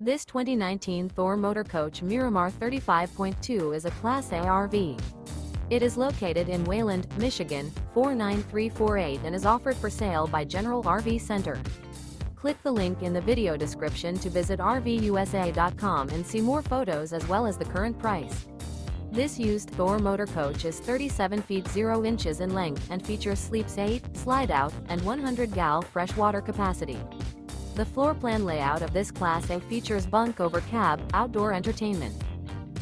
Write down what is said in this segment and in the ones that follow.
This 2019 Thor Motor Coach Miramar 35.2 is a Class A RV. It is located in Wayland, Michigan, 49348 and is offered for sale by General RV Center. Click the link in the video description to visit RVUSA.com and see more photos as well as the current price. This used Thor Motor Coach is 37 feet 0 inches in length and features sleeps 8, Slideout, and 100 gal freshwater capacity. The floor plan layout of this Class A features Bunk Over Cab, outdoor entertainment.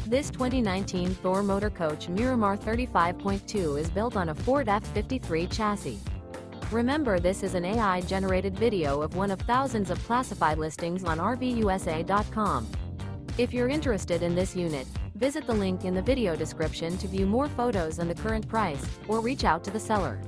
This 2019 Thor Motor Coach Miramar 35.2 is built on a Ford F53 chassis. Remember, this is an AI-generated video of one of thousands of classified listings on RVUSA.com. If you're interested in this unit, visit the link in the video description to view more photos and the current price, or reach out to the seller.